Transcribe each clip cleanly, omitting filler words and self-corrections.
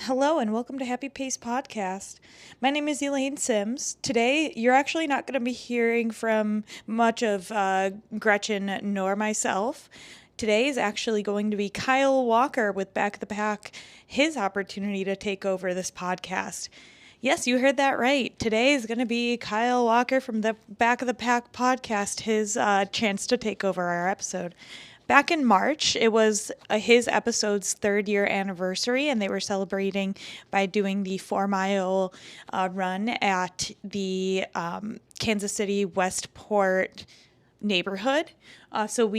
Hello and welcome to Happy Pace Podcast. My name is Elaine Sims. Today, you're actually not going to be hearing from much of Gretchen nor myself. Today is actually going to be Kyle Walker with Back of the Pack, his opportunity to take over this podcast. Yes, you heard that right. Today is going to be Kyle Walker from the Back of the Pack podcast, his chance to take over our episode. Back in March, it was his episode's 3rd year anniversary, and they were celebrating by doing the 4-mile run at the Kansas City Westport neighborhood. So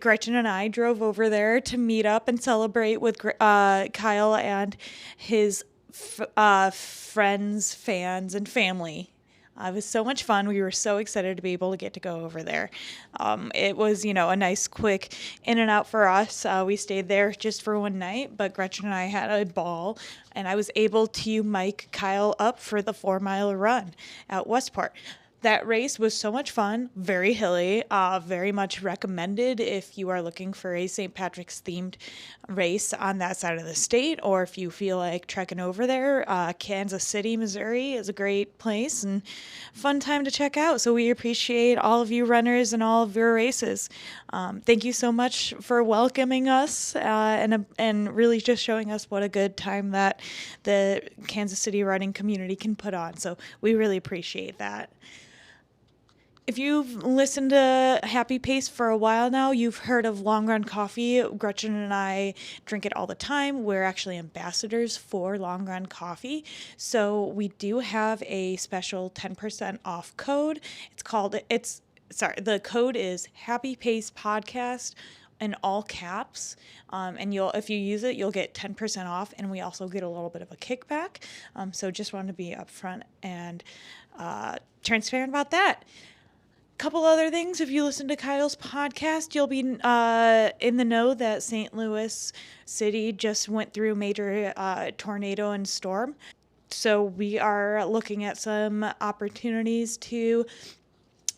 Gretchen and I drove over there to meet up and celebrate with Kyle and his friends, fans, and family. It was so much fun. We were so excited to be able to get to go over there. It was, a nice, quick in and out for us. We stayed there just for one night, but Gretchen and I had a ball, and I was able to mic Kyle up for the 4-mile run at Westport. That race was so much fun, very hilly, very much recommended if you are looking for a St. Patrick's themed race on that side of the state, or if you feel like trekking over there. Kansas City, Missouri is a great place and fun time to check out. So we appreciate all of you runners and all of your races. Thank you so much for welcoming us and really just showing us what a good time that the Kansas City running community can put on. So we really appreciate that. If you've listened to Happy Pace for a while now, you've heard of Long Run Coffee. Gretchen and I drink it all the time. We're actually ambassadors for Long Run Coffee. So we do have a special 10% off code. The code is Happy Pace Podcast in all caps. And if you use it, you'll get 10% off, and we also get a little bit of a kickback. So just wanted to be upfront and transparent about that. Couple other things. If you listen to Kyle's podcast, you'll be in the know that St. Louis City just went through a major tornado and storm. So we are looking at some opportunities to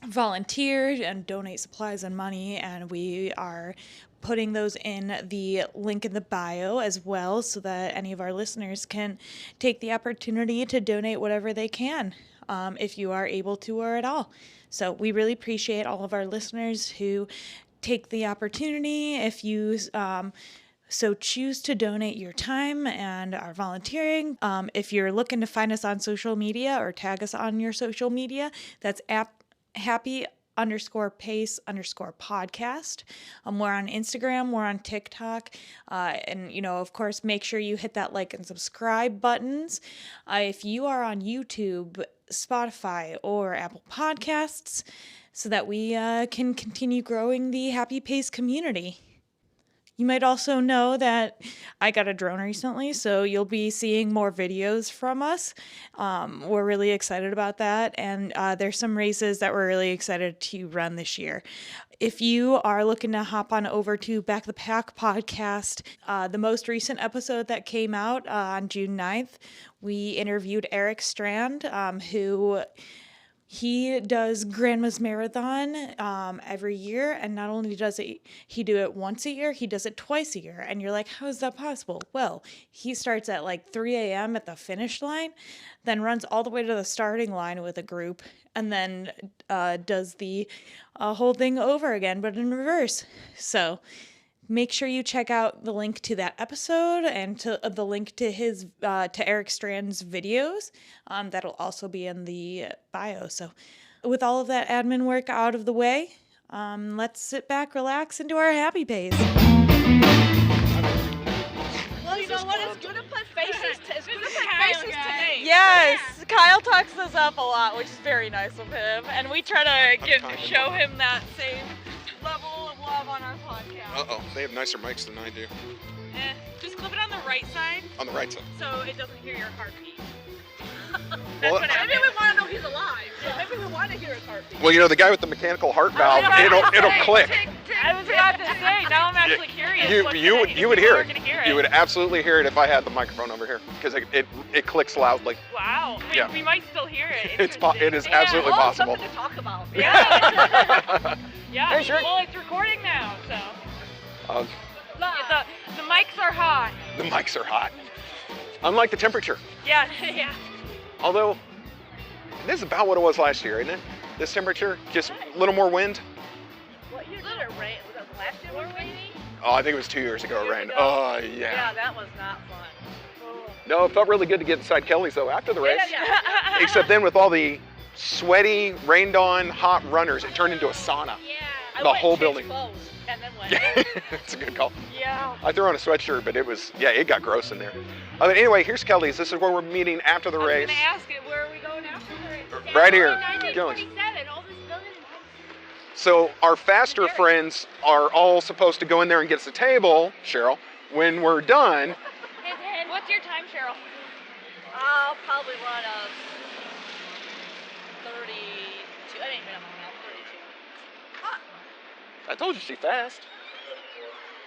volunteer and donate supplies and money, and we are putting those in the link in the bio as well, so that any of our listeners can take the opportunity to donate whatever they can, if you are able to or at all. So we really appreciate all of our listeners who take the opportunity. If you so choose to donate your time and are volunteering. If you're looking to find us on social media or tag us on your social media, that's happy_pace_podcast. We're on Instagram, we're on TikTok, and of course, make sure you hit that like and subscribe buttons. If you are on YouTube, Spotify, or Apple Podcasts, so that we can continue growing the Happy Pace community. You might also know that I got a drone recently, so you'll be seeing more videos from us. We're really excited about that, and there's some races that we're really excited to run this year. If you are looking to hop on over to Back the Pack podcast, the most recent episode that came out on June 9th, we interviewed Eric Strand, who he does Grandma's Marathon every year, and not only does he do it once a year, he does it twice a year. And you're like, how is that possible? Well, he starts at like 3 a.m. at the finish line, then runs all the way to the starting line with a group, and then does the whole thing over again, but in reverse. So make sure you check out the link to that episode and to the link to his to Eric Strand's videos. That'll also be in the bio. So with all of that admin work out of the way, let's sit back, relax, and do our happy pace. Well, you know what? It's good to put faces to names. Yes, Kyle talks us up a lot, which is very nice of him, and we try to show him that same level of love on our podcast. Uh-oh, they have nicer mics than I do. Just clip it on the right side. On the right side. So it doesn't hear your heartbeat. Well, Maybe we want to know he's alive. Maybe we want to hear his heartbeat. well, the guy with the mechanical heart valve, it'll click. I was about to say, now I'm actually curious. You would hear it. You would absolutely hear it if I had the microphone over here, because it clicks loudly. Wow. We might still hear it. It is absolutely possible. Something to talk about. Yeah. Yeah. Well, it's recording now, so. The mics are hot. The mics are hot. Unlike the temperature. Yeah, yeah. Although, this is about what it was last year, isn't it? This temperature, just a little more wind. What year did it rain? Was it last year was rainy? Oh, I think it was 2 years ago it rained. ago? Oh, Yeah, that was not fun. Oh. No, it felt really good to get inside Kelly's though after the race. Yeah. Except then with all the sweaty, rained on, hot runners, it turned into a sauna. Yeah. The whole building. Clothes and then went. Yeah, it's a good call. Yeah. I threw on a sweatshirt, but it got gross in there. Anyway, here's Kelly's. This is where we're meeting after the race. I was going to ask it, where are we going after the race? Right here. 1927, all this building. So our faster friends are all supposed to go in there and get us a table, Cheryl. When we're done. What's your time, Cheryl? I'll probably run a 32. I mean, no, 32. I told you she's fast.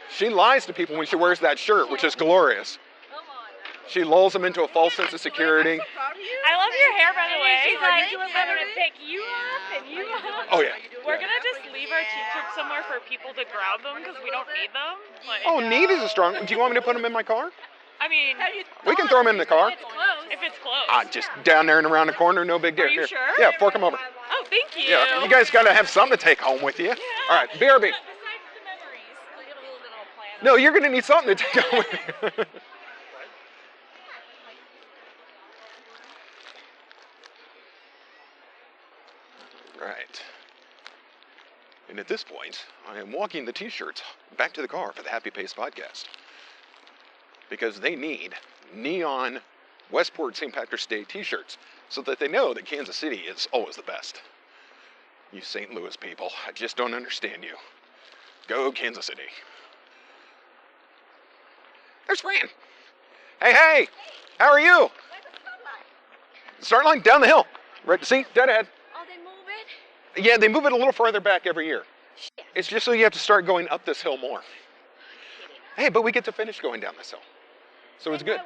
She lies to people when she wears that shirt, which is glorious. Come on now. She lulls them into a false sense of security. I'm so proud of you. I love your hair, by the way. She's like, I'm going to pick you up and you up. Oh, yeah. We're going to just leave our t-shirts somewhere for people to grab them because we don't need them. Like, Oh, need is a strong. Do you want me to put them in my car? I mean, We can throw them in the car. if it's close. If it's close. Just down there and around the corner, no big deal. Are you Here. sure? Yeah, fork them over. Oh, thank you. Yeah, you guys got to have something to take home with you. Yeah. All right, BRB. Besides the memories. So you have a little bit of a plan. No, you're going to need something to take home with you. Right. And at this point, I am walking the t-shirts back to the car for the Happy Pace podcast. Because they need neon Westport St. Patrick's Day t-shirts so that they know that Kansas City is always the best. You St. Louis people, I just don't understand you. Go Kansas City. There's Fran. Hey, how are you? Start line down the hill. Right, see, dead ahead. Oh, they move it? Yeah, they move it a little farther back every year. It's just so you have to start going up this hill more. Hey, but we get to finish going down this hill. So it's good.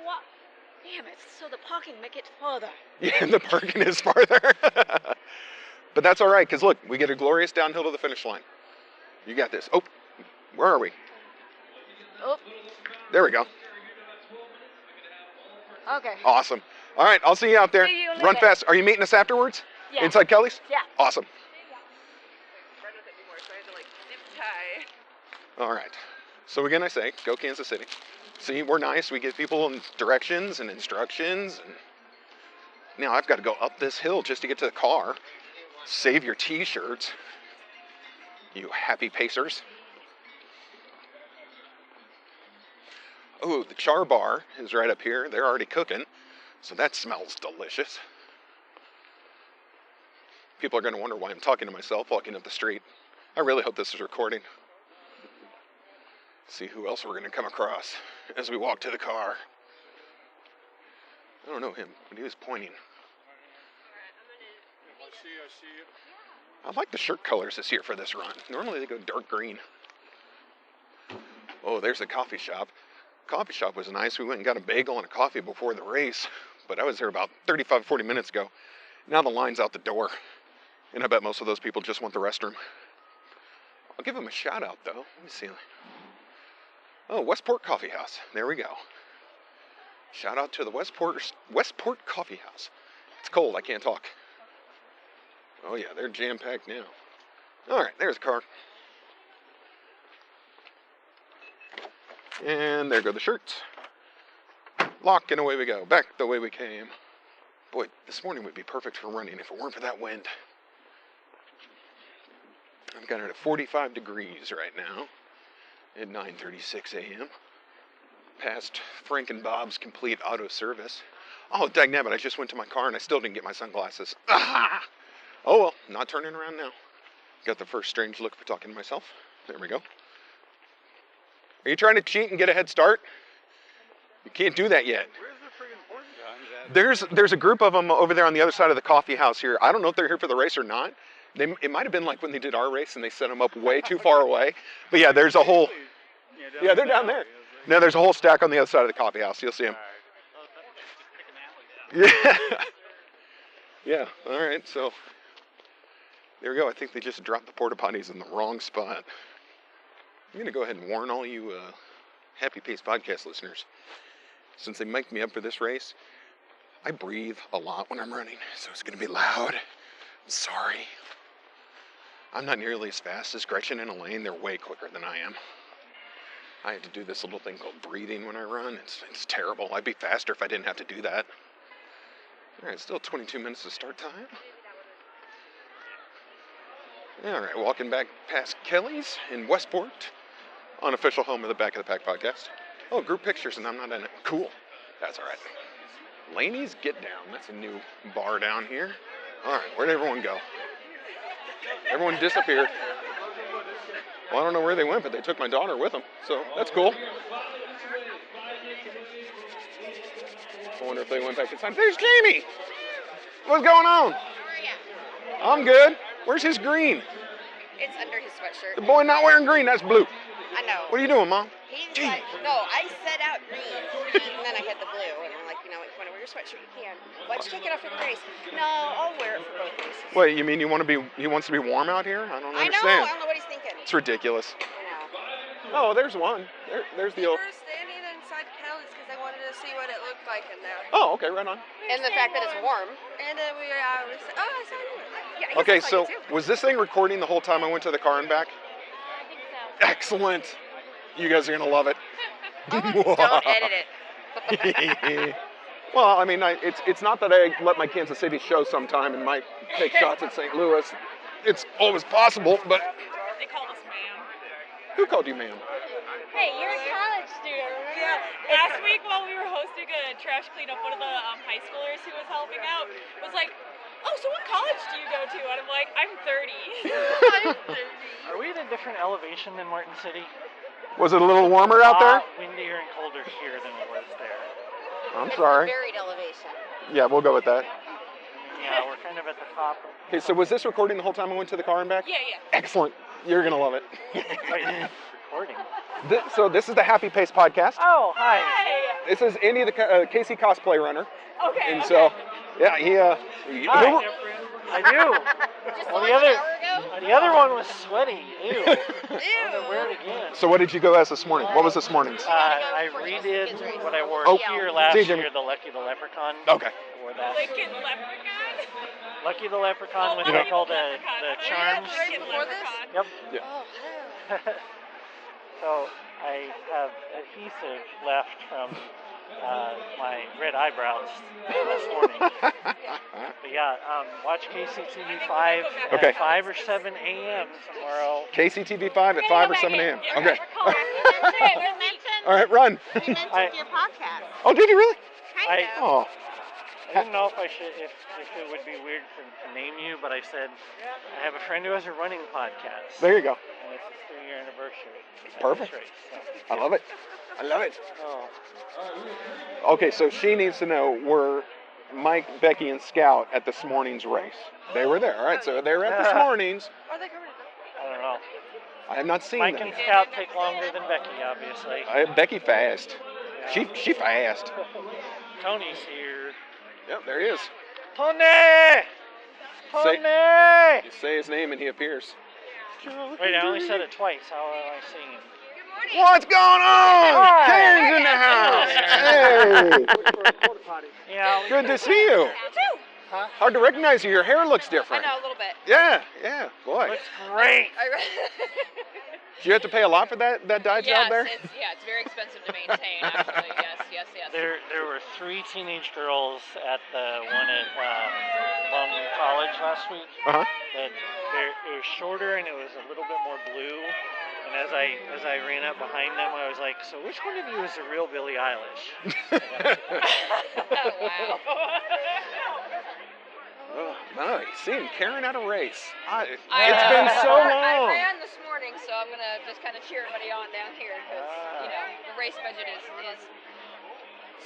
Damn it, so the parking make it further. Yeah, the parking is farther. But that's all right, because look, we get a glorious downhill to the finish line. You got this. Oh, where are we? Oh. There we go. Okay. Awesome. All right, I'll see you out there. See you in a Run minute. fast. Are you meeting us afterwards? Yeah. Inside Kelly's? Yeah. Awesome. All right. So again, I say, go Kansas City. See, we're nice. We give people directions and instructions. And now I've got to go up this hill just to get to the car. Save your t-shirts. You happy pacers. Oh, the char bar is right up here. They're already cooking. So that smells delicious. People are going to wonder why I'm talking to myself walking up the street. I really hope this is recording. See who else we're going to come across as we walk to the car. I don't know him, but he was pointing. I like the shirt colors this year for this run. Normally they go dark green. Oh, there's a coffee shop. Coffee shop was nice. We went and got a bagel and a coffee before the race, but I was there about 35, 40 minutes ago. Now the line's out the door, and I bet most of those people just want the restroom. I'll give them a shout out though. Let me see. Oh, Westport Coffee House. There we go. Shout out to the Westport Coffee House. It's cold. I can't talk. Oh yeah, they're jam-packed now. All right, there's the car. And there go the shirts. Lock and away we go. Back the way we came. Boy, this morning would be perfect for running if it weren't for that wind. I've got it at 45 degrees right now at 9:36 a.m. Past Frank and Bob's complete auto service. Oh, dagnabbit, I just went to my car and I still didn't get my sunglasses. Ah! Oh well, not turning around now. Got the first strange look for talking to myself. There we go. Are you trying to cheat and get a head start? You can't do that yet. Where's the friggin' horn guns at? There's a group of them over there on the other side of the coffee house here. I don't know if they're here for the race or not. It might have been like when they did our race and they set them up way too far away. But yeah, there's a whole... Yeah, they're down there. No, there's a whole stack on the other side of the coffee house. You'll see them. Yeah. Yeah, all right, so there we go. I think they just dropped the porta potties in the wrong spot. I'm going to go ahead and warn all you Happy Pace podcast listeners. since they mic'd me up for this race, I breathe a lot when I'm running, so it's going to be loud. I'm sorry. I'm not nearly as fast as Gretchen and Elaine. They're way quicker than I am. I have to do this little thing called breathing when I run. It's terrible. I'd be faster if I didn't have to do that. All right, still 22 minutes to start time. All right, walking back past Kelly's in Westport, unofficial home of the Back of the Pack podcast. Oh, group pictures, and I'm not in it. Cool. That's all right. Laney's Get Down. That's a new bar down here. All right, where'd everyone go? Everyone disappeared. Well, I don't know where they went, but they took my daughter with them, so that's cool. I wonder if they went back inside. There's Jamie! What's going on? How are you? I'm good. Where's his green? It's under his sweatshirt. The boy not wearing green, that's blue. I know. What are you doing, Mom? He's like, no, I set out green, and then I had the blue, and I'm like, if you want to wear your sweatshirt, you can. Why'd you take it off for the race? No, I'll wear it for both races. Wait, you mean he wants to be warm out here? I don't I know, understand. I don't know what he's thinking. It's ridiculous. I know. Oh, there's one. There's the old... We were standing inside Kelly's because I wanted to see what it looked like in there. Oh, okay, right on. And the fact that it's warm. And then we said, oh, I saw you. Yeah, I guess Okay, I saw so you too. was this thing recording the whole time I went to the car and back? I think so. Excellent. You guys are going to love it. Don't edit it. Well, I mean, it's not that I let my Kansas City show sometime and might take shots at St. Louis. It's always possible, but... They called us ma'am. Who called you ma'am? Hey, you're a college student, remember? Yeah. Last week while we were hosting a trash cleanup, one of the high schoolers who was helping out was like, oh, so what college do you go to? And I'm like, I'm 30. Are we at a different elevation than Martin City? Was it a little warmer out there? Windier and colder here than it was there. I'm sorry. Buried elevation. Yeah, we'll go with that. Yeah, we're kind of at the top. Okay, so was this recording the whole time I went to the car and back? Yeah, yeah. Excellent. You're going to love it. Recording. So this is the Happy Pace podcast. Oh, hi. Hey. This is Andy, the Casey cosplay runner. Okay. And okay. so, yeah, Hi. I do. Just Well, like the other, an hour ago? the other one was sweaty. Ew. I'm Ew. gonna wear it again. So what did you go as this morning? What was this morning's? I redid what I wore Oh, here last see you, Jimmy. year, the Lucky the Leprechaun. Okay. I wore that. Lincoln Leprechaun? Lucky the Leprechaun with Oh, what Lucky they call the the Leprechaun. charms. Lincoln before this? Leprechaun. Yep. Yeah. Oh, hell. So I have adhesive left from my red eyebrows this morning. But yeah, watch KCTV5 Okay. at 5 or 7 a.m. tomorrow. KCTV5 at 5 or 7 a.m. Yeah, Okay. we're calling. You mentioned, All right, run. you mentioned I- your podcast. Oh, did you really? Kind of. Oh. I didn't know if I should, if it would be weird to name you, but I said I have a friend who has a running podcast, There you go. and it's his 3-year anniversary. of Perfect. this race, so. I love it. I love it. Oh. Okay, so she needs to know, were Mike, Becky, and Scout at this morning's race? They were there. All right, so they were at this morning's. Are they coming to I don't know. I have not seen Mike them. and Scout take longer than Becky, obviously. Becky fast. She fast. Tony's here. Yep, there he is. Tony! Say- Tony! You say his name and he appears. Wait, I only said it twice. How am I singing? What's going on? Karen's in the house. Hey, Yeah. good to see you. Huh? Hard to recognize you. Your hair looks I different. know, a little bit. Yeah, boy. Looks great. Did you have to pay a lot for that dye job there? It's very expensive to maintain, actually. Yes. There were 3 teenage girls at the one at Long College last week. Uh-huh. That it was shorter and it was a little bit more blue. And as I ran up behind them, I was like, "So which one of you is the real Billie Eilish?" Wow. Oh, nice. Seeing Karen at a race. It's I been so I long. ran this morning, so I'm going to just kind of cheer everybody on down here because, the race budget is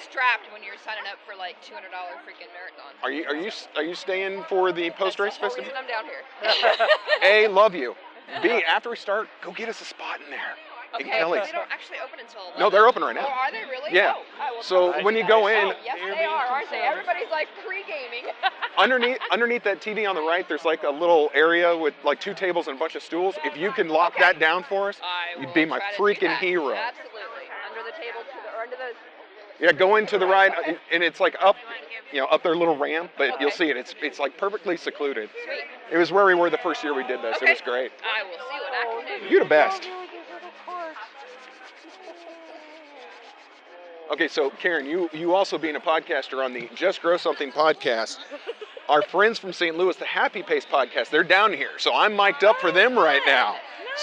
strapped when you're signing up for like $200 freaking marathon. Are you staying for the post-race That's the festival? whole reason I'm down here. A, love you. B, after we start, go get us a spot in there. In Okay, Kelly's. they don't actually open until 11. No, they're open right Oh, now. are they really? Yeah. Oh, I will So tell when you go in, Oh, yes, they are, aren't they? Everybody's like pre-gaming. underneath that TV on the right, there's like a little area with like 2 tables and a bunch of stools. If you can lock that down for us, I you'd will be my try to do freaking that. hero. Absolutely. Under the table, or under the Yeah, go into the ride, and it's like up, up their little ramp, but you'll see it. It's like perfectly secluded. Sweet. It was where we were the first year we did this. Okay. It was great. I will see what I can do. You're the best. Okay, so Karen, you also being a podcaster on the Just Grow Something podcast, our friends from St. Louis, the Happy Pace podcast, they're down here, so I'm mic'd up for them right now.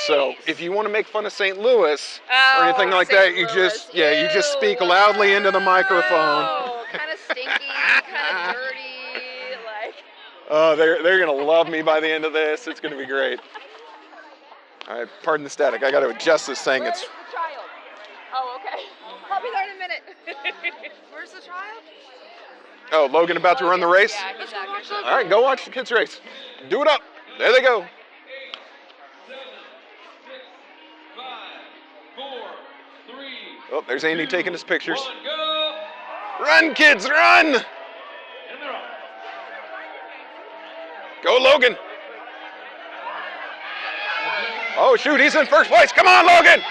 So if you want to make fun of St. Louis or anything like that, you just speak loudly into the microphone. Oh, kind of stinky, kind of dirty, like. Oh, they're gonna love me by the end of this. It's gonna be great. All right, pardon the static. I got to adjust this thing. Where's the child? Oh, okay. I'll be there in a minute. Where's the child? Oh, Logan about to run the race? Yeah, he's out here. All right, go watch the kids race. Do it up. There they go. 5, 4, 3. Oh, there's Andy taking his pictures. Run, kids, run! And they're off. Go, Logan. Oh, shoot, he's in first place. Come on, Logan.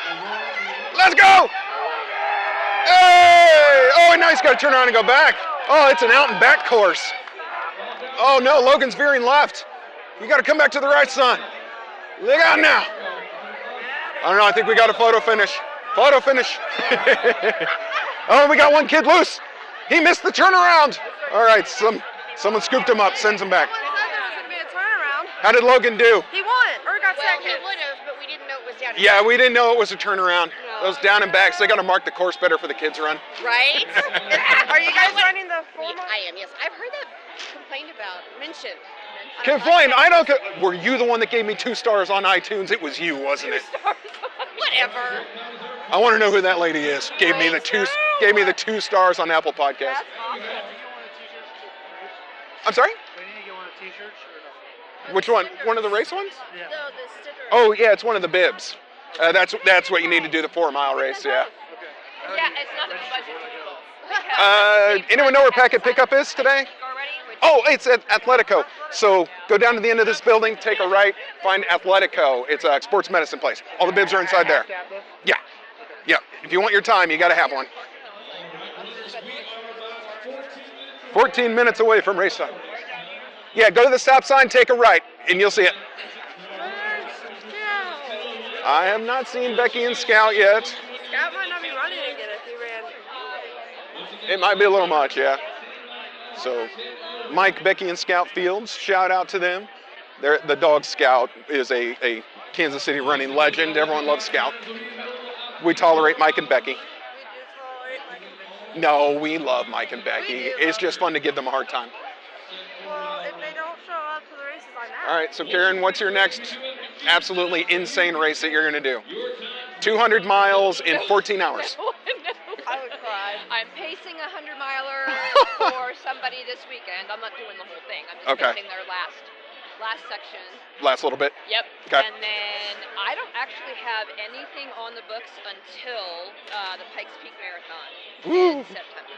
Let's go. Hey! Oh, and now he's got to turn around and go back. Oh, it's an out and back course. Oh, no, Logan's veering left. You got to come back to the right, son. Look out now. I don't know, I think we got a photo finish. Photo finish. Oh, we got one kid loose. He missed the turnaround. All right, someone scooped him up, sends him back. Someone said there was going to be a turnaround. How did Logan do? He won, or got Well, he second. would have, but we didn't know it was down. Yeah, we didn't know it was a turnaround. Those down and backs, they got to mark the course better for the kids run. Right? Are you guys running the 4 mile? I am, yes. I've heard that complained about, mentioned. Complain, I don't. Were you the one that gave me 2 stars on iTunes? It was you, wasn't it? Whatever. I want to know who that lady is. Gave me the 2 stars on Apple Podcasts. That's awesome. I'm sorry? We need to get one of the t-shirts or no? Which one? One of the race ones? Yeah. No, the sticker. Oh yeah, it's one of the bibs. That's what you need to do the 4 mile race. Yeah. Yeah, it's not the budget. Anyone know where packet pickup is today? Oh, it's at Athletico. So go down to the end of this building, take a right, find Athletico. It's a sports medicine place. All the bibs are inside there. Yeah. Yeah. If you want your time, you got to have one. 14 minutes away from race time. Yeah, go to the stop sign, take a right, and you'll see it. I have not seen Becky and Scout yet. Scout might not be running again if he ran. It might be a little much, yeah. So, Mike, Becky, and Scout Fields, shout out to them. The dog Scout is a Kansas City running legend. Everyone loves Scout. We tolerate Mike and Becky. We do tolerate like. No, we love Mike and Becky. It's just fun to give them a hard time. Well, if they don't show up to the races, I'm out. All right, so Karen, what's your next absolutely insane race that you're going to do? 200 miles in 14 hours. I would cry. I'm pacing a 100-miler for somebody this weekend. I'm not doing the whole thing. I'm just Okay. pacing their last section. Last little bit. Yep. Okay. And then I don't actually have anything on the books until the Pikes Peak Marathon Woo. in September.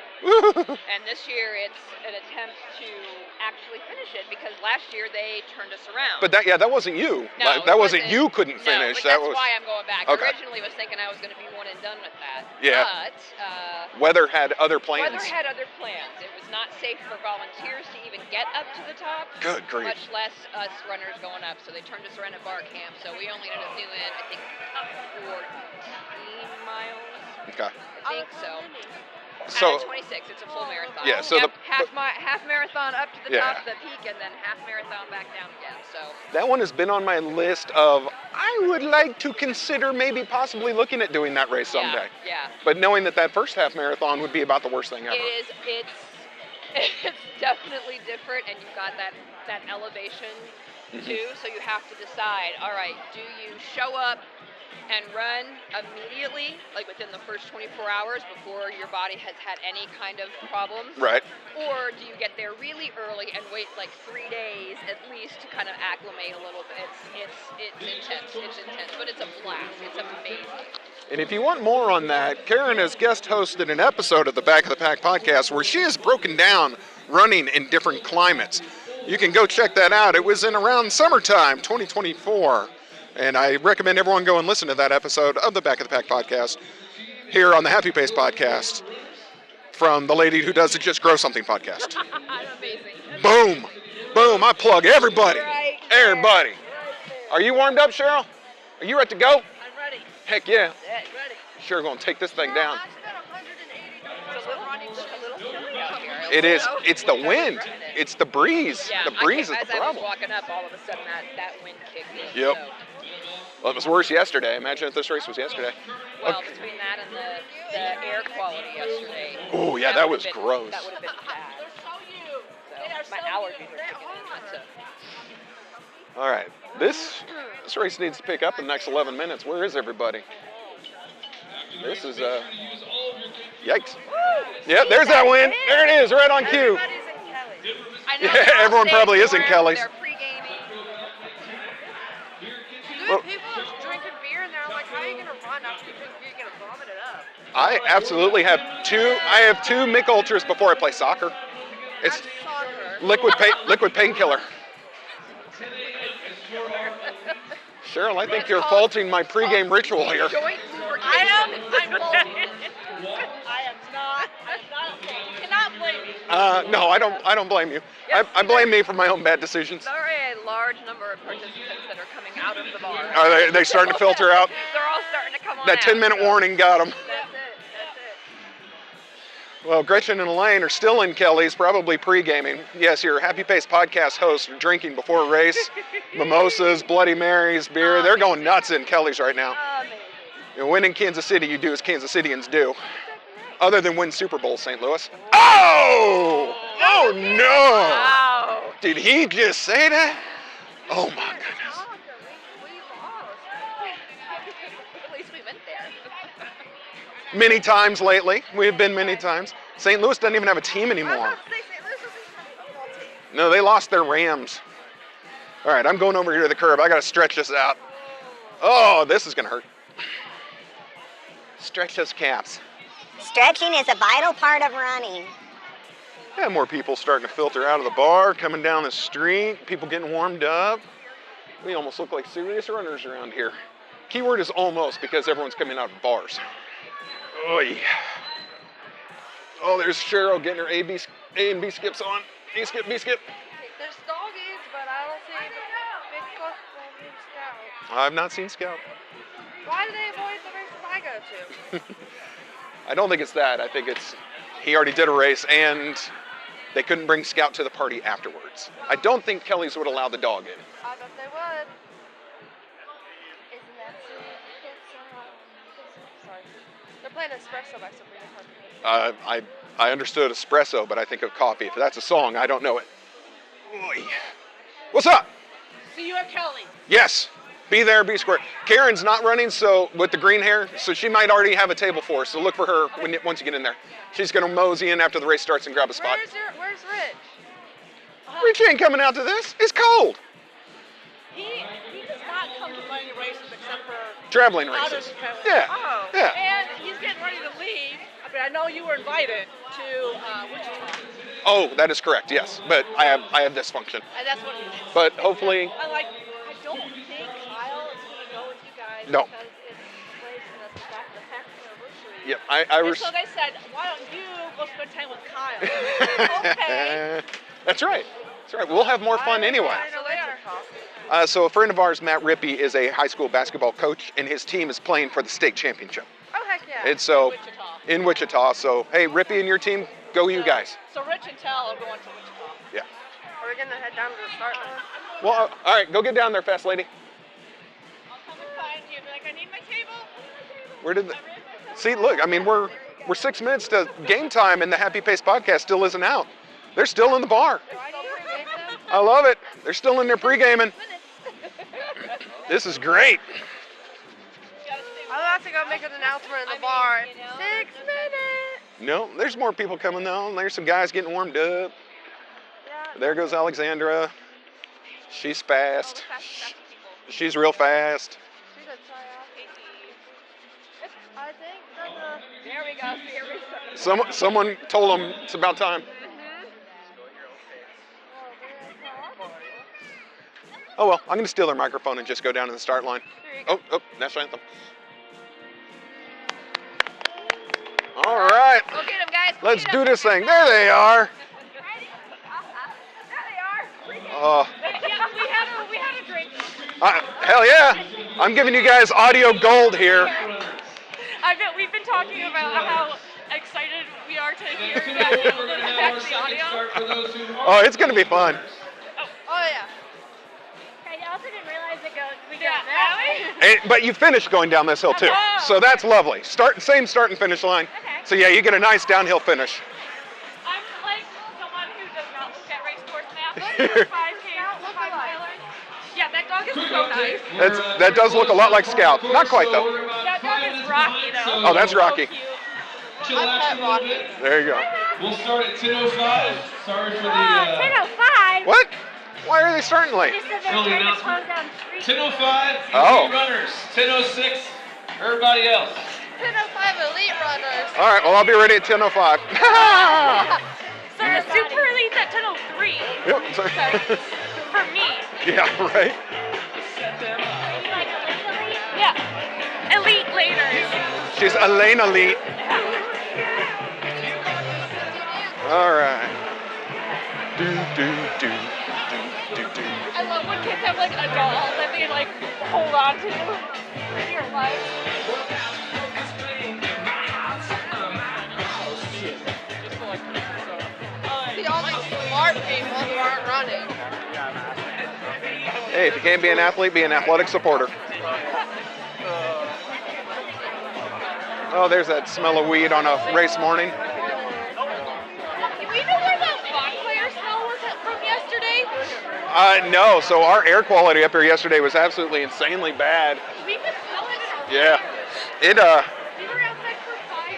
And this year it's an attempt to actually finish it because last year they turned us around. But that wasn't you. No, that it wasn't you couldn't finish. No, but that that's was why I'm going back. Okay. Originally was thinking I was going to be one and done with that. Yeah. But weather had other plans. weather had other plans. It was not safe for volunteers to even get up to the top. Good grief. Much less us runners going up. So they turned us around at bar camp. So we only ended up doing, I think, 14 miles. Okay. I think so. So 26. It's a full marathon. Yeah, so Yep, the- half marathon up to the Yeah. top of the peak, and then half marathon back down again. So that one has been on my list of I would like to consider maybe possibly looking at doing that race someday. Yeah. But knowing that first half marathon would be about the worst thing ever. It is. It's definitely different, and you've got that elevation too. So you have to decide. All right, do you show up and run immediately, like within the first 24 hours before your body has had any kind of problems? Right. Or do you get there really early and wait like 3 days at least to kind of acclimate a little bit? It's intense. It's intense, but it's a blast. It's amazing. And if you want more on that, Karen has guest hosted an episode of the Back of the Pack podcast where she has broken down running in different climates. You can go check that out. It was in around summertime, 2024. And I recommend everyone go and listen to that episode of the Back of the Pack podcast here on the Happy Pace podcast. from the lady who does the Just Grow Something podcast. Amazing. Boom. Boom. I plug everybody. Right Everybody. Are you warmed up, Cheryl? Are you ready to go? I'm ready. Heck yeah. Yeah, ready. Sure, going to take this thing down. It's a little chilly out here. It is. It's the wind. It's the breeze. Yeah, The breeze is as the I was problem. walking up, all of a sudden that wind kicked in. Yep. So, Well, it was worse yesterday. Imagine if this race was yesterday. well, between that and the air quality yesterday. Oh, yeah, that was would've been- gross. That would have been bad. So my allergies are kicking in. That's it. All right. This race needs to pick up in the next 11 minutes. Where is everybody? This is, yikes. Yep, there's that win. There it is, right on cue. Everybody's in Kelly. I know Yeah, they're all everyone staying probably is in warm, Kelly's. They're pre-gaming. Well- Dude, people are drinking beer and they're like, how are you going to run after you drink beer? You're going to vomit it up. I absolutely have two. I have two Mick Ultras before I play soccer. It's Soccer. liquid painkiller. Cheryl, I think you're faulting my pregame ritual here. Joint I'm lubrication. I am not. You cannot blame me. No, I don't blame you. I blame me for my own bad decisions. There are a large number of participants that are coming out of the bar. Are they starting to filter out? They're all starting to come on That out. 10-minute warning got them. That's it. Well, Gretchen and Elaine are still in Kelly's, probably pre-gaming. Yes, your Happy Pace podcast hosts are drinking before a race. Mimosas, Bloody Marys, beer. They're going nuts in Kelly's right now. Amazing. You know, when in Kansas City, you do as Kansas Cityans do. Other than win Super Bowl, St. Louis. Oh! Oh, no! Wow. Did he just say that? Oh, my goodness. We lost. At least we went there. Many times lately. We've been many times. St. Louis doesn't even have a team anymore. I'm not saying St. Louis is a football team. No, they lost their Rams. All right, I'm going over here to the curb. I got to stretch this out. Oh, this is going to hurt. Stretch those calves. Stretching is a vital part of running. Yeah, more people starting to filter out of the bar, coming down the street, people getting warmed up. We almost look like serious runners around here. Keyword is almost, because everyone's coming out of bars. Oy. Oh, there's Cheryl getting her A and B skips on. A skip, B skip. There's doggies, but I don't see big football and Scout. I've not seen Scout. Why do they avoid the races I go to? I don't think it's that. I think it's he already did a race and they couldn't bring Scout to the party afterwards. I don't think Kelly's would allow the dog in. I bet they would. Isn't that sorry. They're playing Espresso by Sabrina Carpenter. I understood espresso, but I think of coffee. If that's a song, I don't know it. Oy. What's up? See you at Kelly. Yes. Be there, be square. Karen's not running, so with the green hair, so she might already have a table for us. So look for her once you get in there. She's gonna mosey in after the race starts and grab a spot. Where's Rich? Rich ain't coming out to this. It's cold. He does not come to many races except for Traveling out of races. the traveling. Yeah. Oh. Yeah. And he's getting ready to leave. I mean, I know you were invited to Wichita. Oh, that is correct. Yes, but I have this function. And that's what he did. But hopefully, I don't think Kyle is going to go with you guys. No. Because it's race and it's the Pack's anniversary. yep. And so they said, why don't you go spend time with Kyle? Okay. That's right. That's right. We'll have more fun anyway. So later. So a friend of ours, Matt Rippey, is a high school basketball coach, and his team is playing for the state championship. Oh, heck yeah. And so Wichita. in Wichita. So hey, Rippey and your team, go you guys. So Rich and Tal are going to Wichita. Yeah. Are we going to head down to the start line? Well, all right, go get down there, fast lady. I'll come and find you. Be like, I need my table. Where did the... See, look, I mean, we're 6 minutes to game time, and the Happy Pace podcast still isn't out. They're still in the bar. Why do you pre-game them? I love it. They're still in there pre-gaming. This is great. I'll have to go make an announcement in the bar. 6 minutes. No, there's more people coming though. There's some guys getting warmed up. Yeah. There goes Alexandra. She's fast. She's real fast. She's a tryout. I think that There we go. Someone told them it's about time. Oh well, I'm going to steal their microphone and just go down to the start line. Oh, national anthem. All right. Go get him, guys. Let's do this thing. There they are. We had a drink. Hell yeah. I'm giving you guys audio gold here. We've been talking about how excited we are to hear The audio. Oh, it's going to be fun. Oh, yeah. I also didn't realize it we Yeah, got that. But you finished going down this hill too. So that's lovely. Same start and finish line. Okay. So yeah, you get a nice downhill finish. I'm like someone who does not look at race course maps. 5K, 5 milers. Yeah, that dog is so nice. That does look a lot like Scout. Not quite though. That dog is Rocky though. Oh, that's Rocky. Chill out a little bit. There you go. We'll start at 10:05. Sorry for the 10:05. What? Why are they starting late? They said they're early trying to announcement. close down 10:05. Oh. Elite runners. 10:06. Everybody else. 10:05 elite runners. All right. Well, I'll be ready at 10:05. So the super elite's at 10:03 Yep. Sorry. for me. Yeah. Right. Yeah. Elite later. She's Elaine Elite. All right. Do. I love when kids have like a doll that they like hold on to in your life. See all these smart people who aren't running. Hey, if you can't be an athlete, be an athletic supporter. Oh, there's that smell of weed on a race morning. Do we know where the bonfire smell was from yesterday? No. So our air quality up here yesterday was absolutely insanely bad. We could smell it in our Yeah. We were outside for 5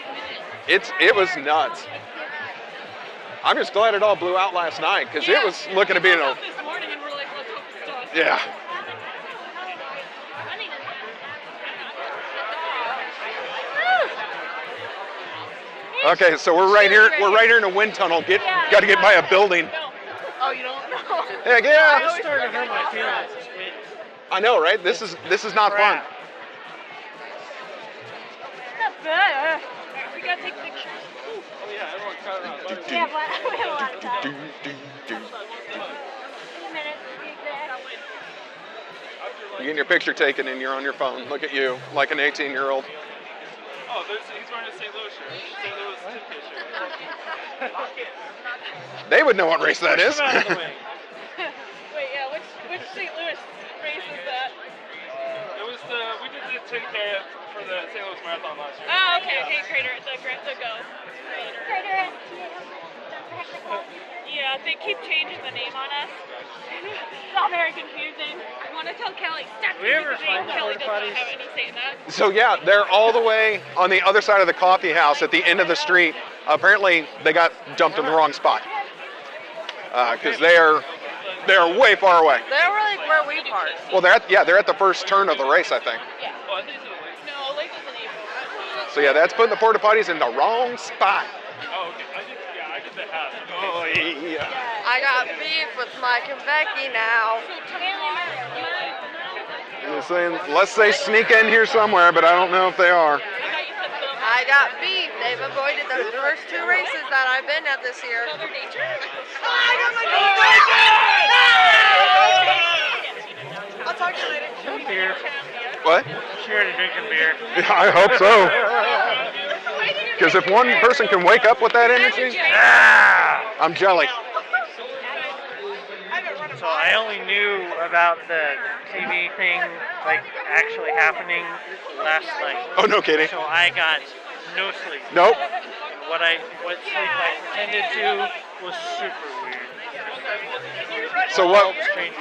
minutes. It was nuts. I'm just glad it all blew out last night because it was looking to be We woke up this morning and we're like, let's hope it's done. yeah. Okay, so we're right here. We're right here in a wind tunnel. Got to get by a building. Oh, you don't know? Heck yeah! It's starting to hurt my feelings. This wind. I know, right? This is not fun. We gotta take pictures. Yeah, but we have a lot of time. 2 minutes, exactly. You're getting your picture taken and you're on your phone. Look at you, like an 18-year-old. Oh, he's wearing a St. Louis shirt. St. Louis Ticket shirt. They would know what race that is. Push them out of the way. Wait, yeah, which St. Louis race is that? We did the 10K for the St. Louis Marathon last year. Oh, okay, Crater, the go. Crater. Yeah, they keep changing the name on us. It's all very confusing. I want to tell Kelly, stop Do we ever using the name. find Kelly porta doesn't potties? have any say in that. So yeah, they're all the way on the other side of the coffee house at the end of the street. Apparently, they got dumped in the wrong spot because they're way far away. They're like where we park. Well, they're at the first turn of the race, I think. Yeah. No, Lake doesn't even. So yeah, that's putting the porta potties in the wrong spot. Oh, okay. I did the half. Oh yeah. I got beef with Mike and Becky now. They're saying, let's say sneak in here somewhere, but I don't know if they are. I got beef. They've avoided the first 2 races that I've been at this year. Mother Nature? I'll talk to you later. Beer. What? She already drinking beer. Yeah, I hope so. Because if one person can wake up with that energy, I'm jelly. So I only knew about the TV thing, like, actually happening last night. Oh, no kidding. So I got no sleep. Nope. What sleep I pretended to was super weird. So what Strange.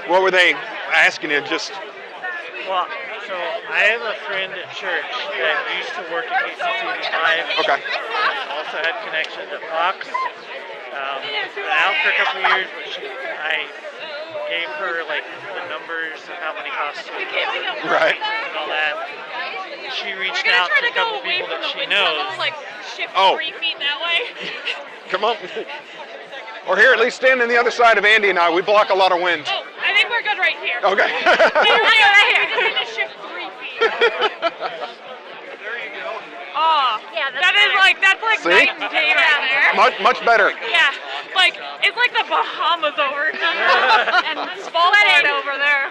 were they asking you? Just Well, so I have a friend at church that used to work at KCTV5. okay. Also had connection to Fox. Been out for a couple of years, but I gave her like the numbers of how many costumes Right. and all that. She reached We're gonna out try to a to go couple away people from that the she wind knows. tunnel, like shift Oh. 3 feet that way. Come on. Or here, at least stand on the other side of Andy and I. We block a lot of wind. Oh, I think we're good right here. Okay. We just need to shift 3 feet. Oh, Yeah, that's like See? night and day right there. Much better. Yeah, like it's like the Bahamas over here and Svalbard over there.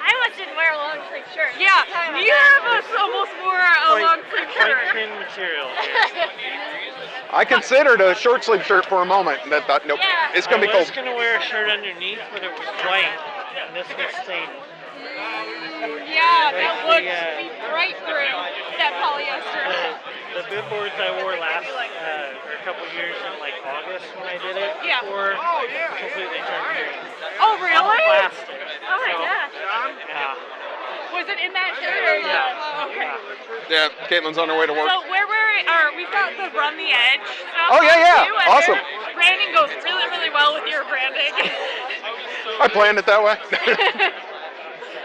I almost didn't wear a long sleeve shirt. Yeah, neither of us almost wore a long sleeve Quite shirt. thin material. I considered a short sleeve shirt for a moment, and I thought, nope, Yeah. it's gonna be I cold. was going to wear a shirt underneath, but it was white, and this was stained. Yeah, that Like would be right through that polyester. The bib boards I wore last, or a couple years in like August when I did it, Yeah. were completely turned green. Oh, really? Plastic. Oh my So, gosh. Yeah. Was it in that shirt or okay. Yeah, Caitlin's on her way to work. So we've got the Run the Edge stuff. Oh, yeah, yeah. too, and Awesome. their branding goes really, really well with your branding. I planned it that way.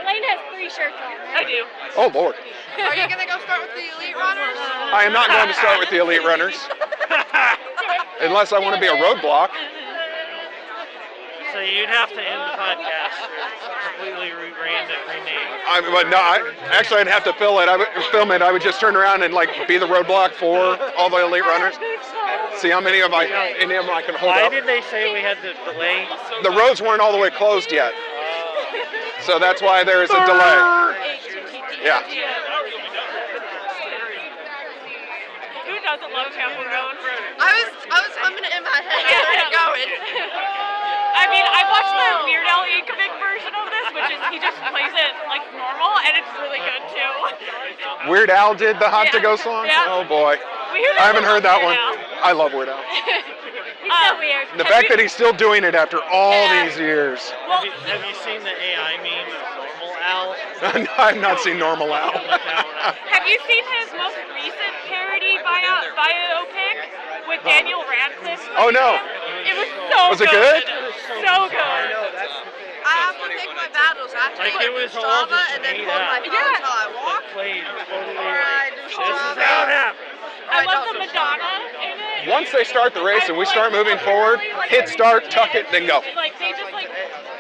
Elaine has 3 shirts on. I do. Oh, Lord. Are you gonna go start with the elite runners? I am not going to start with the elite runners. Unless I want to be a roadblock. So you'd have to end the podcast or completely rebrand it, rename. I'd have to film it. I would just turn around and like be the roadblock for all the elite runners. See how any of them I can hold Why up. did they say we had to delay? The roads weren't all the way closed yet. So that's why there is a delay. Yeah. Who doesn't love Tampa Road? I was humming it in my head. I started going. I mean, I watched the Weird Al Yankovic version of this, which is he just plays it like normal, and it's really good too. Weird Al did the Hot to Go song? Yeah. Oh boy. I haven't heard that one. I love Weird Al. He's so weird. The fact that he's still doing it after all these years. Well, Have you seen the AI meme of Normal Al? I've not seen Normal Al. have you seen his most recent parody biopic with Daniel Radcliffe? Oh, no. It was so Was it good. good? So good. I have to pick my battles. I have to Like put it was all Strava just and then made hold my up. phone until I walk. Played totally Or I do this is Strava. how it happened. I love the Madonna in it. Once they start the race and we start moving forward, hit start, tuck it, then go. Like they just like.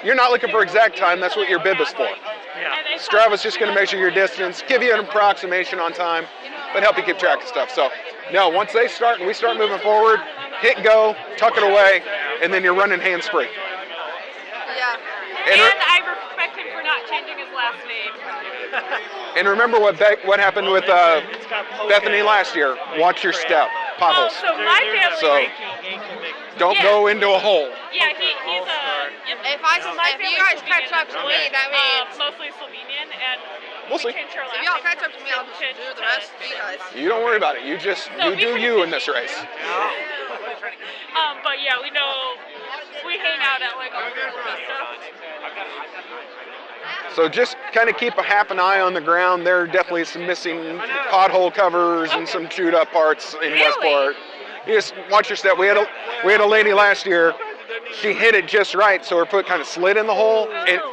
You're not looking for exact time. That's what your bib is for. Yeah. and it's Strava's just going to measure your distance, give you an approximation on time, but help you keep track of stuff. So, no, once they start and we start moving forward, hit go, tuck it away, and then you're running hands-free. Yeah. And, And I respect him for not changing his last name. and remember what happened with Bethany last year. Watch your step. Potholes. So my family. So- Don't go into a hole. Yeah, he's If you guys catch up to me, that means mostly Slovenian, and We'll see. changed our last if y'all name. catch up to me, I'll just do the rest of you guys. You don't worry about it. You do you in this race. But yeah, we hang out at like all the stuff. So just kind of keep a half an eye on the ground. There are definitely some missing pothole covers and some chewed up parts in Westport. You just watch your step. We had a lady last year. She hit it just right, so her foot kind of slid in the hole.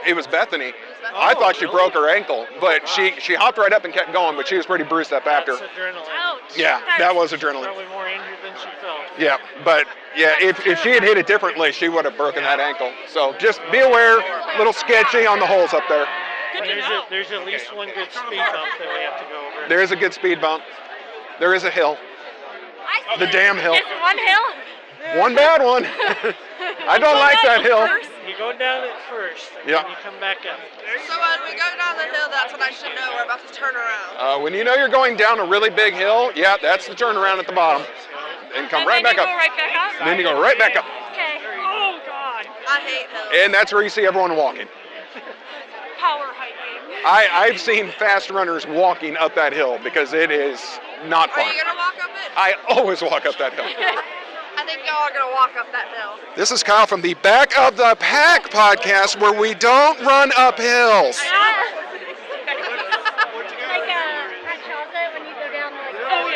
It was Bethany. I thought she broke her ankle, but she hopped right up and kept going, but she was pretty bruised up after. That's adrenaline. Ouch. Yeah, that was adrenaline. Probably more injured than she felt. Yeah, but yeah, if she had hit it differently, she would have broken that ankle. So just be aware, a little sketchy on the holes up there. There's at least one good speed bump that we have to go over. There is a good speed bump. There is a hill. The damn hill. Just one hill? One bad one. I don't like that hill. You go down it first, and Yeah. then you come back up. So when we go down the hill, that's when I should know we're about to turn around. When you know you're going down a really big hill, yeah, that's the turnaround at the bottom. And come right back up. Go right back up? And then you go right back up. Okay. Oh, God. I hate hills. And that's where you see everyone walking. Power hiking. I've seen fast runners walking up that hill because it is not Are fun. you gonna walk up it? I always walk up that hill. I think y'all are gonna walk up that hill. This is Kyle from the Back of the Pack podcast, where we don't run up hills.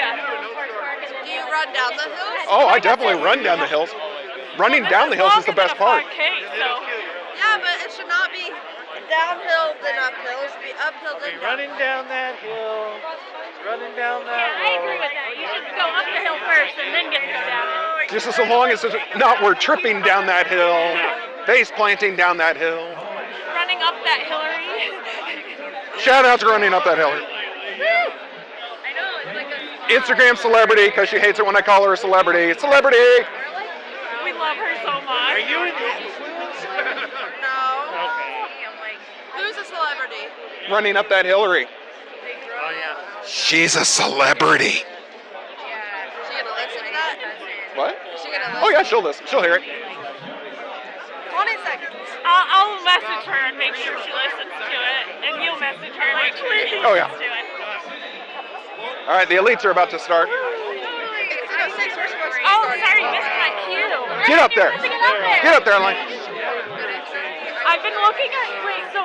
Do you run down the hills? Oh, I definitely run down the hills. Running down the hills is the best part. Yeah, but it should not be downhill then uphill. It should be uphill then downhill. Running down that hill. Running down that I agree with that. You should go up the hill first and then get to go down it. Just as long as it's not we're tripping down that hill, face planting down that hill. Running up that Hillary. Shout out to running up that hill. I know, it's like Instagram celebrity because she hates it when I call her a celebrity. Celebrity! We love her so much. Are you an influencer? No. Okay. Who's a celebrity? Running up that Hillary. Oh yeah. She's a celebrity. Is she gonna listen to that? What? Is she gonna listen? Oh yeah, she'll listen. She'll hear it. 20 seconds. I'll message her and make sure she listens to it, and you'll message her and make sure she Oh, yeah. listens to it. All right, the elites are about to start. Oh, sorry, missed my cue. Get up there. Get up there. Get up there, Elaine. I've been looking at. Wait, so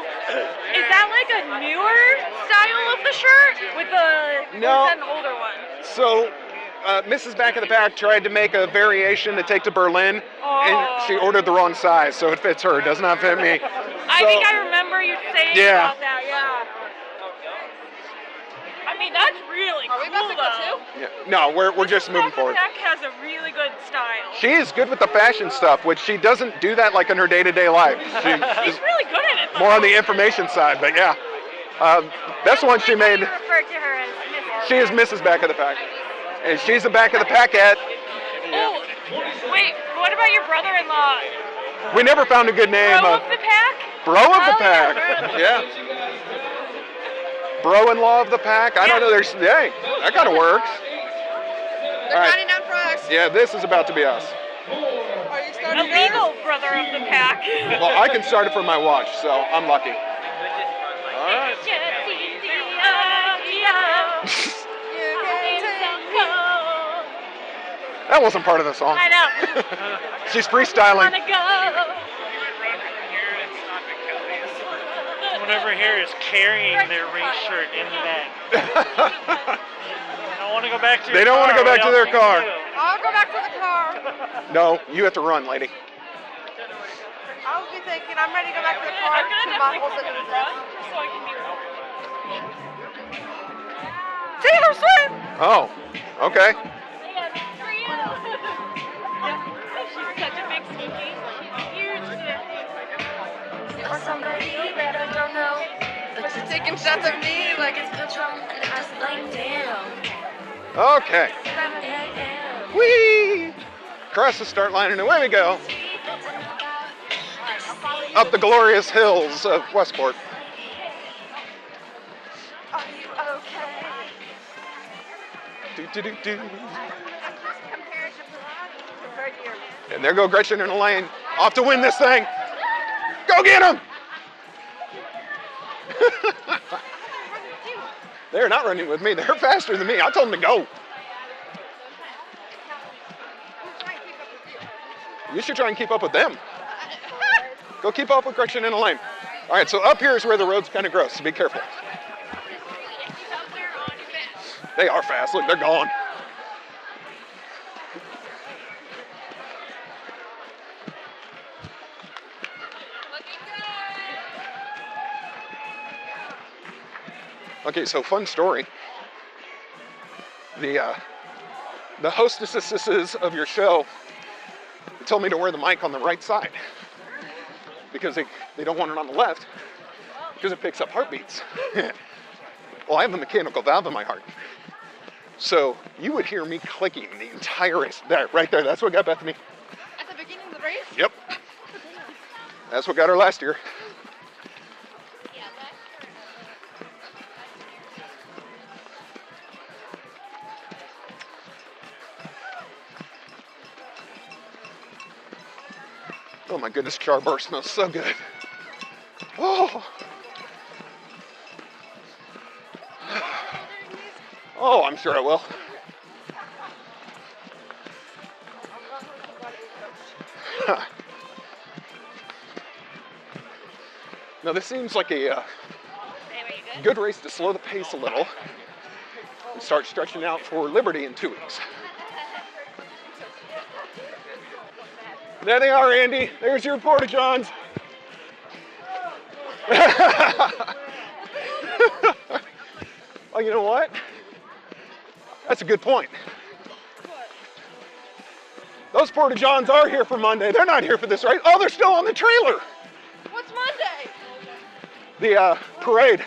is that like a newer style of the shirt with the? No. Or is that an older one? So, Mrs. Back of the Pack tried to make a variation to take to Berlin, and she ordered the wrong size, so it fits her. It does not fit me. I think I remember you saying Yeah. about that. Yeah. I mean, that's really cool, though. Yeah. No, we're just moving forward. Back has a really good style. She is good with the fashion stuff, which she doesn't do that like in her day-to-day life. She She's is really good at it, though. more on the information side, but yeah. That's the one she made. You refer to her as Mrs. She is Mrs. Back of the Pack. And she's the Back of the Packette. Oh, wait, what about your brother-in-law? We never found a good name. Bro of the Pack? Bro of the Oh, Pack. yeah, Bro-in-law of the Pack. I don't know. Hey, that kind of works. They're counting down for us. Yeah, this is about to be us. Are you starting A legal brother of the Pack. Well, I can start it from my watch, so I'm lucky. All right. That wasn't part of the song. I know. She's freestyling. Wanna go. Someone over here is carrying their race shirt in the bag. I don't want to go back to They don't want to go back to their car. I'll go back to the car. No, you have to run, lady. I'll be thinking I'm ready to go back to the car. I'm gonna to my definitely whole run just so I can be Taylor Swift! Oh, okay. for you. She's such a big Swiftie. She's huge Swiftie. Or somebody that I don't know. But she's taking shots at me like it's Patron. And I was like, damn. Okay. Whee! Across the start line and away we go. Up the glorious hills of Westport. Are you okay? Do. And there go Gretchen and Elaine, off to win this thing. Go get them! They're not running with me. They're faster than me. I told them to go. You should try and keep up with them. Go keep up with Gretchen and Elaine. All right, so up here is where the road's kind of gross, so be careful. They are fast. Look, they're gone. Okay, so fun story. The hostesses of your show told me to wear the mic on the right side because they don't want it on the left because it picks up heartbeats. Well, I have a mechanical valve in my heart. So you would hear me clicking the entire race. There, right there, that's what got Bethany. At the beginning of the race? Yep. That's what got her last year. Oh my goodness, Char-Bar smells so good. Oh. Oh, I'm sure I will. Now this seems like a good race to slow the pace a little and start stretching out for Liberty in 2 weeks. There they are, Andy. There's your Porta-Johns. Oh, you know what? That's a good point. Those Porta-Johns are here for Monday. They're not here for this race. Oh, they're still on the trailer. What's Monday? The parade. Are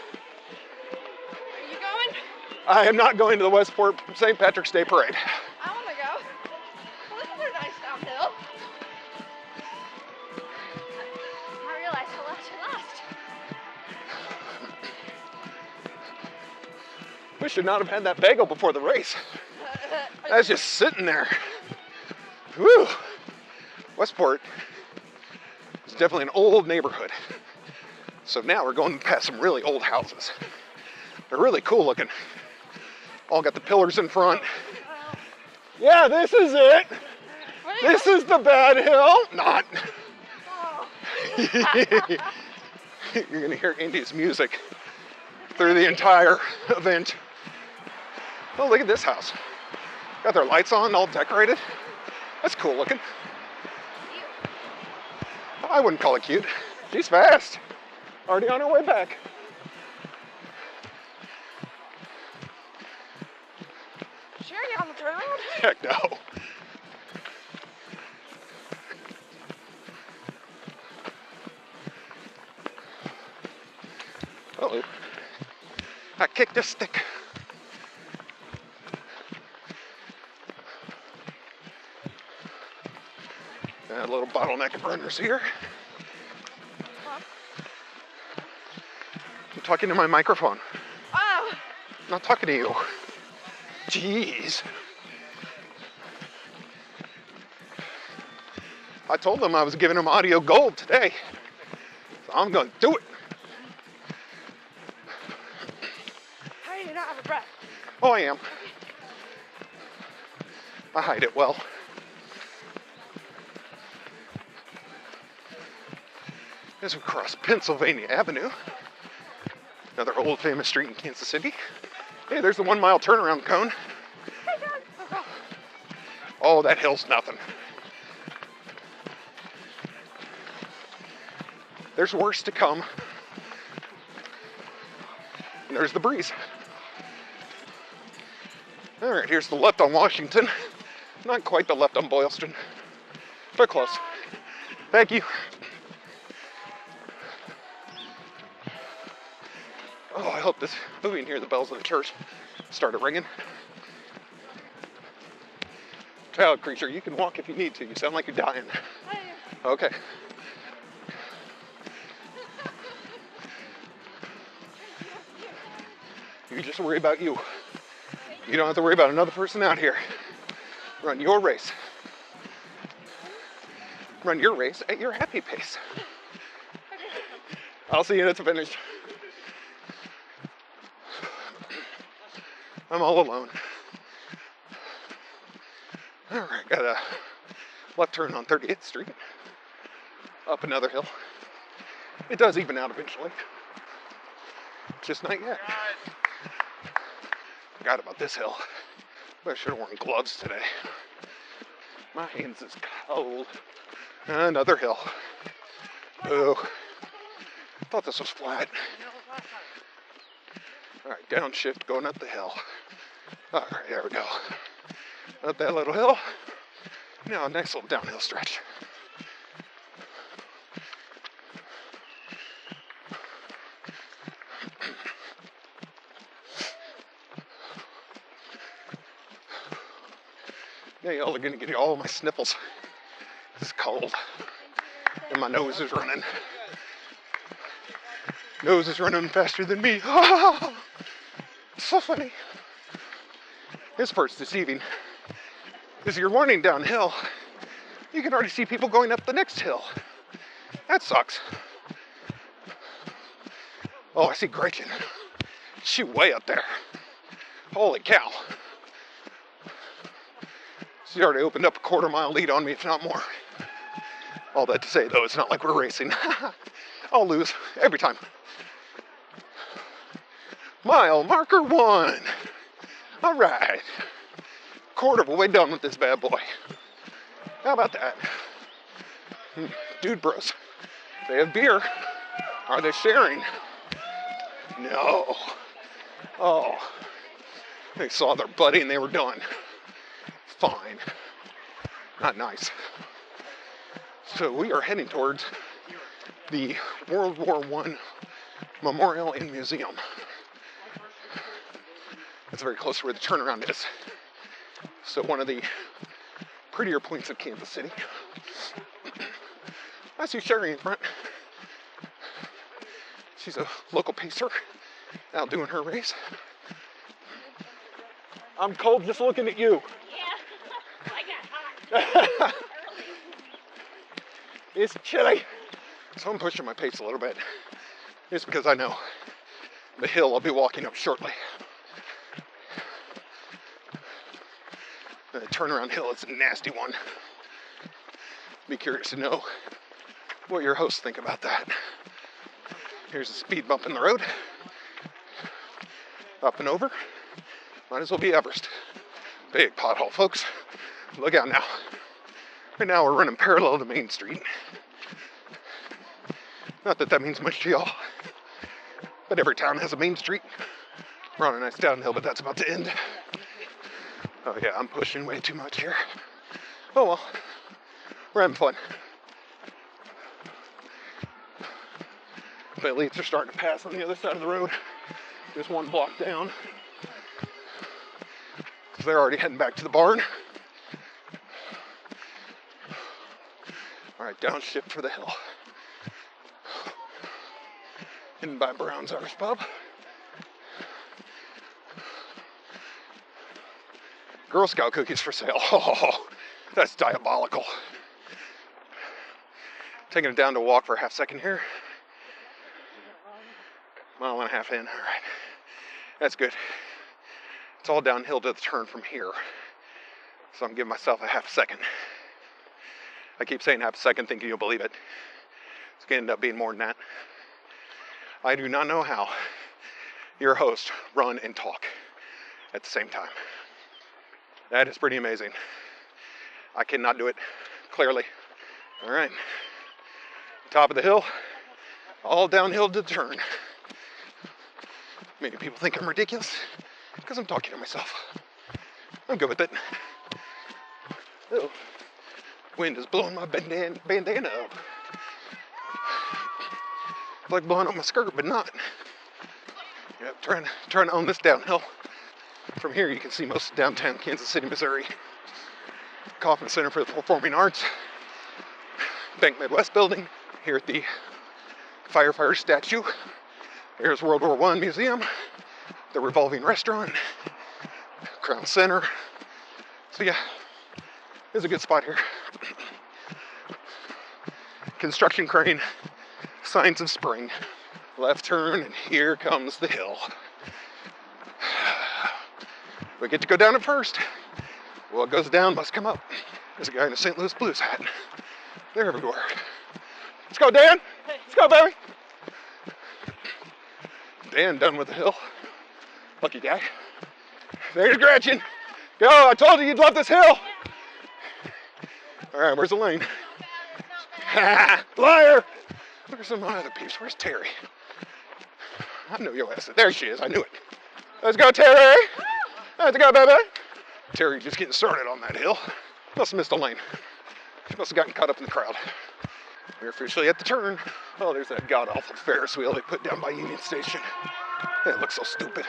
you going? I am not going to the Westport St. Patrick's Day Parade. I want to go. Well, this is a nice downhill. I realized how much you lost. We should not have had that bagel before the race. I was just sitting there. Whew. Westport is definitely an old neighborhood. So now we're going past some really old houses. They're really cool looking. All got the pillars in front. Yeah, this is it. This is the bad hill. Not. You're gonna hear Andy's music through the entire event. Oh, look at this house. Got their lights on, all decorated. That's cool looking. I wouldn't call it cute. She's fast. Already on her way back. Sure, you're on the ground? Heck no. Uh-oh. I kicked a stick. A little bottleneck of runners here. I'm talking to my microphone. Oh. I'm not talking to you. Jeez. I told them I was giving them audio gold today. So I'm gonna do it. How do you not have a breath? Oh, I am. I hide it well. As we cross Pennsylvania Avenue, another old famous street in Kansas City. Hey, there's the 1 mile turnaround cone. Oh, that hill's nothing. There's worse to come. And there's the breeze. All right, here's the left on Washington. Not quite the left on Boylston, but close. Thank you. Oh, I hope this movie in here, the bells of the church started ringing. Child creature, you can walk if you need to. You sound like you're dying. Okay. You just worry about you. You don't have to worry about another person out here. Run your race. Run your race at your happy pace. I'll see you at the finish. I'm all alone. All right, got a left turn on 38th Street. Up another hill. It does even out eventually. Just not yet. Forgot about this hill. I should have worn gloves today. My hands is cold. Another hill. Oh, thought this was flat. All right, downshift going up the hill. All right, there we go. Up that little hill. Now a nice little downhill stretch. Yeah, y'all are gonna get all my sniffles. It's cold. And my nose is running. Nose is running faster than me. So funny. This part's deceiving. As you're running downhill, you can already see people going up the next hill. That sucks. Oh, I see Gretchen. She's way up there. Holy cow. She's already opened up a quarter-mile lead on me, if not more. All that to say, though, it's not like we're racing. I'll lose every time. Mile marker 1. All right. Quarter of a way done with this bad boy. How about that? Dude bros. They have beer. Are they sharing? No. Oh. They saw their buddy and they were done. Fine. Not nice. So we are heading towards the World War I Memorial and Museum. It's very close to where the turnaround is. So one of the prettier points of Kansas City. I see Sherry in front. She's a local pacer out doing her race. I'm cold just looking at you. Yeah, I got hot. It's chilly. So I'm pushing my pace a little bit. Just because I know the hill I'll be walking up shortly. The turnaround hill is a nasty one. Be curious to know what your hosts think about that. Here's a speed bump in the road. Up and over. Might as well be Everest. Big pothole, folks. Look out now. Right now we're running parallel to Main Street. Not that that means much to y'all, but every town has a Main Street. We're on a nice downhill, but that's about to end. Oh yeah, I'm pushing way too much here. Oh well, we're having fun. The elites are starting to pass on the other side of the road. Just one block down. Because they're already heading back to the barn. Alright, downshift for the hill. Hidden by Brown's Irish Pub. Girl Scout cookies for sale. Oh, that's diabolical. Taking it down to walk for a half second here. Mile and a half in. All right. That's good. It's all downhill to the turn from here. So I'm giving myself a half a second. I keep saying half a second thinking you'll believe it. It's going to end up being more than that. I do not know how your host run and talk at the same time. That is pretty amazing. I cannot do it, clearly. All right. Top of the hill, all downhill to the turn. Many people think I'm ridiculous because I'm talking to myself. I'm good with it. Oh, wind is blowing my bandana up. It's like blowing up my skirt, but not. Yep, trying to own this downhill. From here, you can see most of downtown Kansas City, Missouri. Kaufman Center for the Performing Arts. Bank Midwest Building. Here at the firefighter statue. There's World War I Museum. The revolving restaurant. Crown Center. So yeah, there's a good spot here. Construction crane. Signs of spring. Left turn, and here comes the hill. We get to go down it first. What goes down must come up. There's a guy in a St. Louis Blues hat. They're everywhere. Let's go, Dan. Let's go, baby. Dan done with the hill. Lucky guy. There's Gretchen. Go, I told you you'd love this hill. All right, where's Elaine? Ha, liar. Where's some of my other peeps? Where's Terry? I know your ass. There she is. I knew it. Let's go, Terry. Let's go, baby. Terry just getting started on that hill. Must have missed Elaine. She must have gotten caught up in the crowd. We're officially at the turn. Oh, there's that god-awful Ferris wheel they put down by Union Station. It looks so stupid.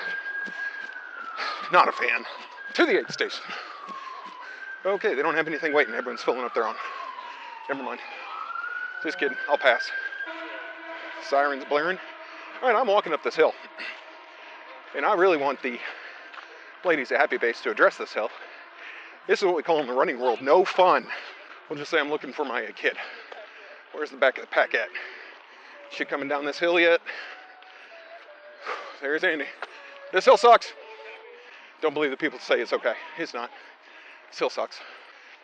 Not a fan. To the 8th station. Okay, they don't have anything waiting. Everyone's filling up their own. Never mind. Just kidding. I'll pass. Sirens blaring. All right, I'm walking up this hill. And I really want the ladies at Happy Base to address this hill. This is what we call in the running world, no fun. We'll just say I'm looking for my kid. Where's the back of the pack at? Is she coming down this hill yet? There's Andy. This hill sucks. Don't believe the people say it's okay. It's not. This hill sucks.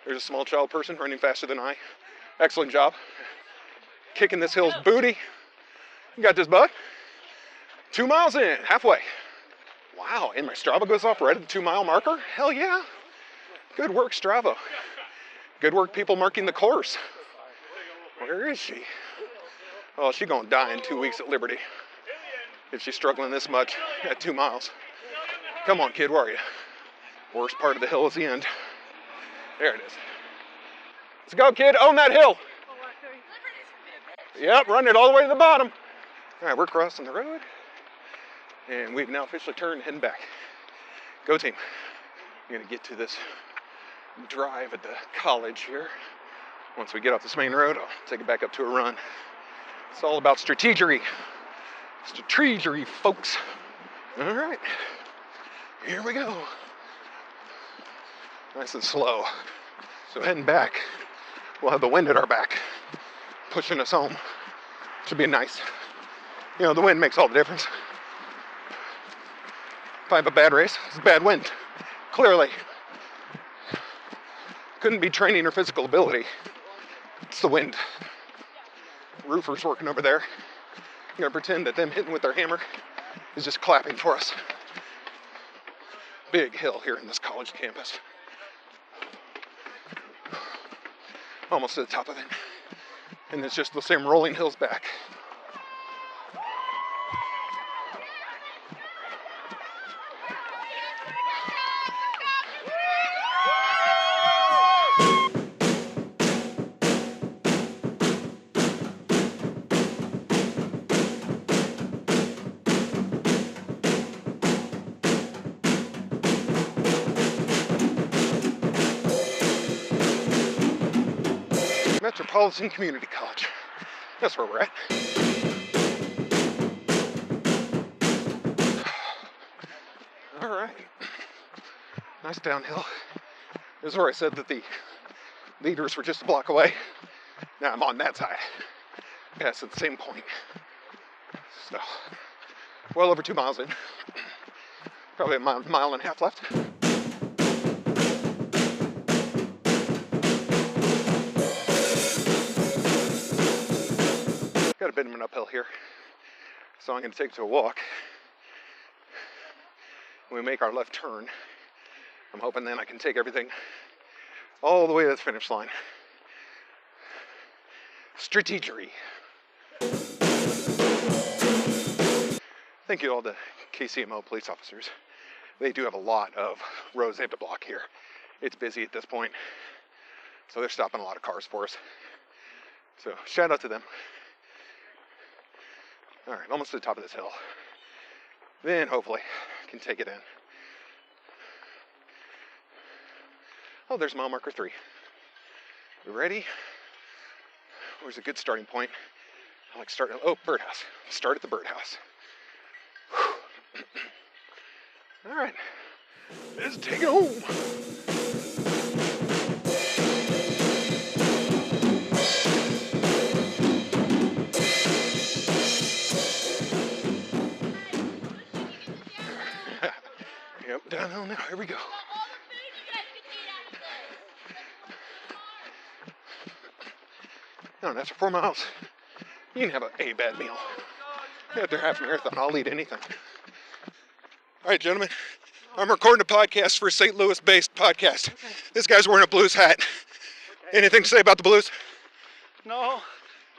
There's a small child person running faster than I. Excellent job. Kicking this hill's booty. You got this, bud. 2 miles in, halfway. Wow, and my Strava goes off right at the 2 mile marker? Hell yeah. Good work, Strava. Good work, people marking the course. Where is she? Oh, she's gonna die in 2 weeks at Liberty. If she's struggling this much at 2 miles. Come on, kid, where are you? Worst part of the hill is the end. There it is. Let's go, kid, own that hill. Yep, run it all the way to the bottom. All right, we're crossing the road. And we've now officially turned, heading back. Go team. I'm gonna get to this drive at the college here. Once we get off this main road, I'll take it back up to a run. It's all about strategery. Strategery, folks. All right, here we go. Nice and slow. So heading back, we'll have the wind at our back, pushing us home. Should be nice. You know, the wind makes all the difference. If I have a bad race, it's bad wind. Clearly. Couldn't be training or physical ability. It's the wind. Roofers working over there. I'm gonna pretend that them hitting with their hammer is just clapping for us. Big hill here in this college campus. Almost to the top of it. And it's just the same rolling hills back. Metropolitan Community College. That's where we're at. All right. Nice downhill. This is where I said that the leaders were just a block away. Now I'm on that side. Yeah, it's at the same point. So, well over 2 miles in. Probably a mile and a half left. Got a bit of an uphill here, so I'm going to take it to a walk. When we make our left turn, I'm hoping then I can take everything all the way to the finish line. Strategery. Thank you to all the KCMO police officers. They do have a lot of roads they have to block here. It's busy at this point, so they're stopping a lot of cars for us. So shout out to them. All right, almost to the top of this hill. Then hopefully I can take it in. Oh, there's mile marker 3. You ready? Where's a good starting point? I like starting, oh, birdhouse. Start at the birdhouse. All right, let's take it home. Yep, downhill now, here we go. No, after 4 miles, you can have a bad meal. After half marathon, I'll eat anything. All right, gentlemen, I'm recording a podcast for a St. Louis-based podcast. Okay. This guy's wearing a Blues hat. Okay. Anything to say about the Blues? No,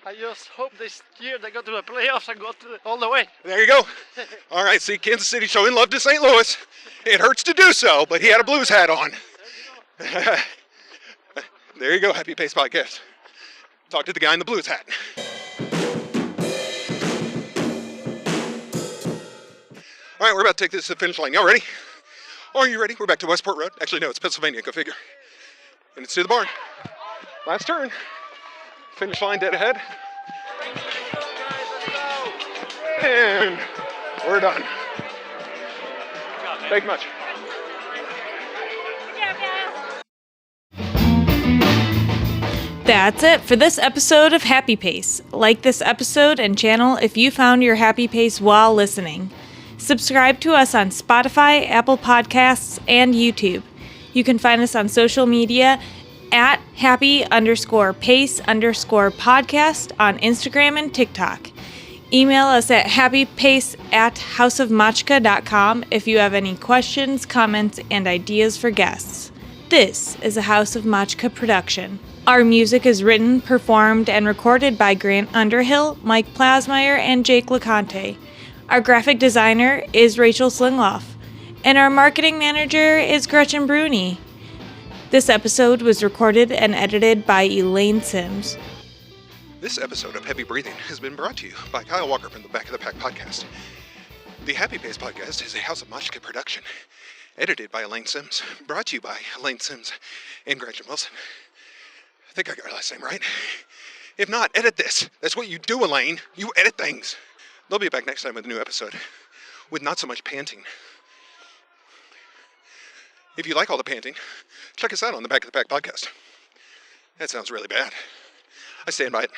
I just hope this year they go to the playoffs and go all the way. There you go. All right, see, Kansas City showing love to St. Louis. It hurts to do so, but he had a Blues hat on. There you go, Happy Pace Podcast. Talk to the guy in the Blues hat. All right, we're about to take this to the finish line. Y'all ready? Are you ready? We're back to Westport Road. Actually, no, it's Pennsylvania. Go figure. And it's to the barn. Last turn. Finish line dead ahead. And we're done. Thank you much. That's it for this episode of Happy Pace. Like this episode and channel if you found your happy pace while listening. Subscribe to us on Spotify, Apple Podcasts, and YouTube. You can find us on social media at happy_pace_podcast on Instagram and TikTok. Email us at happypace@houseofmachka.com if you have any questions, comments, and ideas for guests. This is a House of Machka production. Our music is written, performed, and recorded by Grant Underhill, Mike Plasmeier, and Jake Laconte. Our graphic designer is Rachel Slingluff, and our marketing manager is Gretchen Brune. This episode was recorded and edited by Elaine Sims. This episode of Heavy Breathing has been brought to you by Kyle Walker from the Back of the Pack podcast. The Happy Pace podcast is a House of Machka production Edited by Elaine Sims. Brought to you by Elaine Sims and Gretchen Wilson. I think I got her last name right. If not, edit this. That's what you do, Elaine. You edit things. They'll be back next time with a new episode with not so much panting. If you like all the panting, check us out on the Back of the Pack podcast. That sounds really bad. I stand by it.